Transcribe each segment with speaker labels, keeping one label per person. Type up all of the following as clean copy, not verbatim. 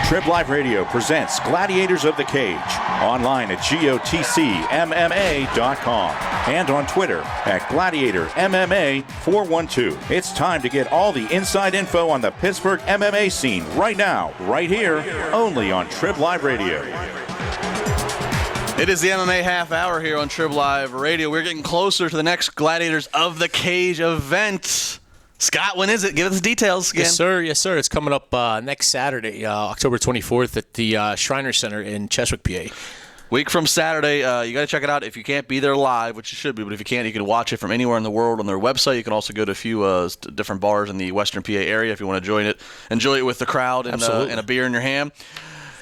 Speaker 1: TribLIVE Radio presents Gladiators of the Cage, online at GOTCMMA.com and on Twitter at GladiatorMMA412. It's time to get all the inside info on the Pittsburgh MMA scene right now, right here, only on TribLIVE Radio.
Speaker 2: It is the MMA half hour here on TribLIVE Radio. We're getting closer to the next Gladiators of the Cage event. Scott, when is it? Give us the details again.
Speaker 3: Yes, sir. Yes, sir. It's coming up next Saturday, October 24th at the Shriner Center in Cheswick, PA.
Speaker 2: Week from Saturday. You got to check it out if you can't be there live, which you should be. But if you can't, you can watch it from anywhere in the world on their website. You can also go to a few different bars in the Western PA area if you want to join it. Enjoy it with the crowd and a beer in your hand.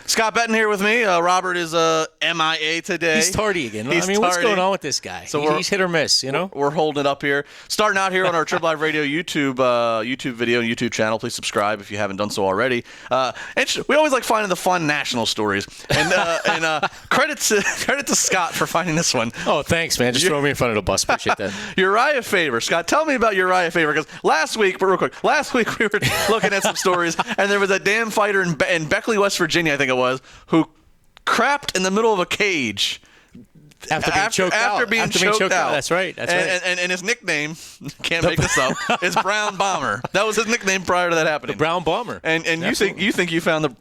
Speaker 2: Scott Benton here with me. Robert is MIA today.
Speaker 3: He's tardy again.
Speaker 2: He's tardy.
Speaker 3: What's going on with this guy? So he's hit or miss, you know?
Speaker 2: We're holding it up here. Starting out here on our TribLIVE Radio YouTube video and YouTube channel. Please subscribe if you haven't done so already. We always like finding the fun national stories. And credit to Scott for finding this one.
Speaker 3: Oh, thanks, man. Just throw me in front of the bus. Appreciate that.
Speaker 2: Urijah Faber. Scott, tell me about Urijah Faber. Because last week we were looking at some stories, and there was a damn fighter in Beckley, West Virginia, I think it was, who crapped in the middle of a cage
Speaker 3: after being choked out. That's right.
Speaker 2: And his nickname, can't make this up, is Brown Bomber. That was his nickname prior to that happening.
Speaker 3: The Brown Bomber.
Speaker 2: And you think you found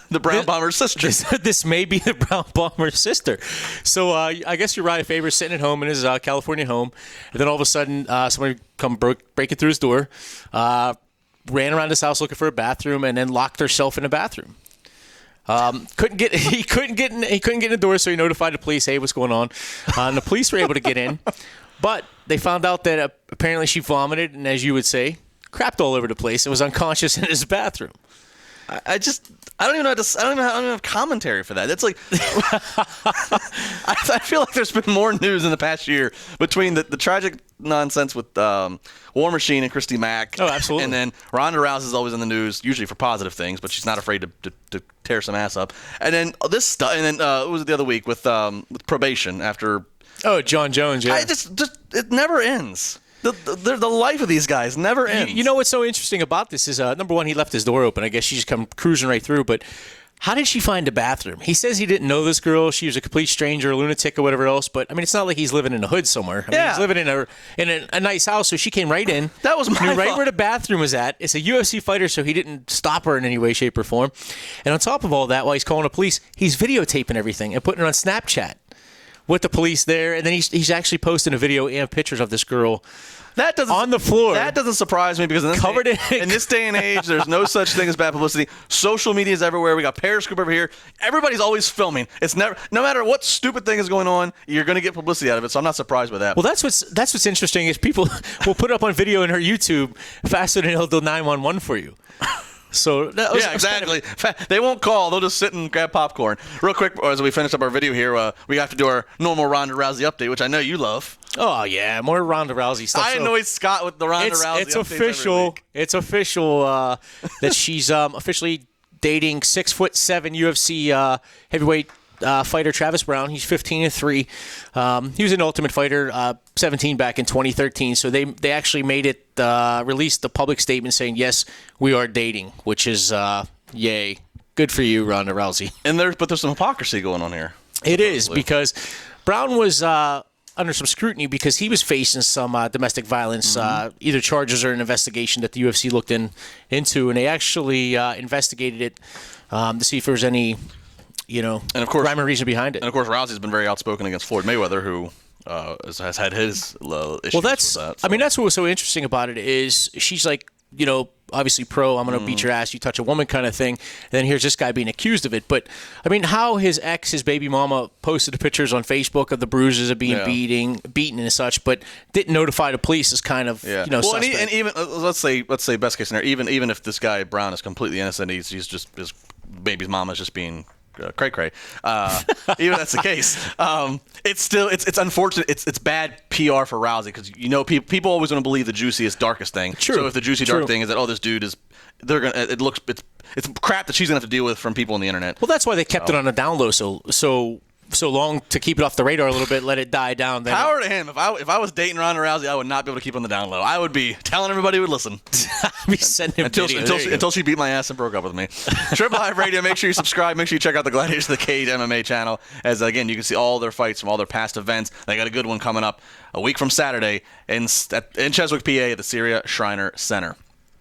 Speaker 2: the Brown Bomber's sister.
Speaker 3: This may be the Brown Bomber's sister. So I guess Urijah Faber's sitting at home in his California home, and then all of a sudden somebody come breaking through his door, ran around his house looking for a bathroom, and then locked herself in a bathroom. He couldn't get in the door, so he notified the police, hey, what's going on? And the police were able to get in, but they found out that apparently she vomited and, as you would say, crapped all over the place and was unconscious in his bathroom.
Speaker 2: I don't even have commentary for that. That's like, I feel like there's been more news in the past year between the tragic nonsense with War Machine and Christy Mack.
Speaker 3: Oh, absolutely.
Speaker 2: And then Ronda Rousey is always in the news, usually for positive things, but she's not afraid to tear some ass up. And then this stuff, and then it was the other week with probation after.
Speaker 3: Oh, John Jones. Yeah.
Speaker 2: It never ends. The life of these guys never ends.
Speaker 3: You know what's so interesting about this is, number one, he left his door open. I guess she just come cruising right through. But how did she find a bathroom? He says he didn't know this girl. She was a complete stranger, a lunatic, or whatever else. But I mean, it's not like he's living in the hood somewhere. I mean, he's living in a nice house. So she came right in.
Speaker 2: That was my fault.
Speaker 3: Right where the bathroom was at. It's a UFC fighter, so he didn't stop her in any way, shape, or form. And on top of all that, while he's calling the police, he's videotaping everything and putting it on Snapchat with the police there. And then he's actually posting a video and pictures of this girl. On the floor.
Speaker 2: That doesn't surprise me because in this day and age, there's no such thing as bad publicity. Social media is everywhere. We got Periscope over here. Everybody's always filming. It's never, no matter what stupid thing is going on, you're going to get publicity out of it. So I'm not surprised by that.
Speaker 3: Well, that's what's interesting is people will put it up on video in her YouTube faster than he'll do 911 for you. So
Speaker 2: exactly. They won't call. They'll just sit and grab popcorn. Real quick, as we finish up our video here, we have to do our normal Ronda Rousey update, which I know you love.
Speaker 3: Oh yeah, more Ronda Rousey stuff.
Speaker 2: I annoy Scott with the Ronda Rousey.
Speaker 3: It's official. It's official that she's officially dating 6'7" UFC heavyweight fighter Travis Brown. He's 15-3. He was an Ultimate Fighter 17 back in 2013. So they actually made it released a public statement saying yes, we are dating, which is yay, good for you, Ronda Rousey.
Speaker 2: But there's some hypocrisy going on here.
Speaker 3: It is because Brown was under some scrutiny because he was facing some domestic violence, either charges or an investigation that the UFC looked into, and they actually investigated it to see if there was any, and of course, rhyme or reason behind it.
Speaker 2: And of course, Rousey's been very outspoken against Floyd Mayweather, who has had his issues with that. So.
Speaker 3: I mean, that's what was so interesting about it is she's like, obviously pro, I'm going to beat your ass, you touch a woman kind of thing. And then here's this guy being accused of it. But, I mean, how his baby mama, posted the pictures on Facebook of the bruises of being beaten and such, but didn't notify the police is kind of, suspect.
Speaker 2: And even, let's say best case scenario, even if this guy Brown is completely innocent, he's just, his baby's mama is just being cray-cray. Even if that's the case, it's unfortunate. It's bad PR for Rousey because people always want to believe the juiciest, darkest thing.
Speaker 3: True.
Speaker 2: So if the juicy, dark thing is that this dude is, it's crap that she's gonna have to deal with from people on the internet.
Speaker 3: Well, that's why they kept it on the down low. So so long to keep it off the radar a little bit, let it die down. Then
Speaker 2: Power to him. If I was dating Ronda Rousey, I would not be able to keep on the down low. I would be telling everybody who would listen.
Speaker 3: I'd be sending him
Speaker 2: until she beat my ass and broke up with me. TribLIVE Radio. Make sure you subscribe. Make sure you check out the Gladiators of the Cage MMA channel. As again, you can see all their fights from all their past events. They got a good one coming up a week from Saturday in Cheswick, PA, at the Syria Shriner Center.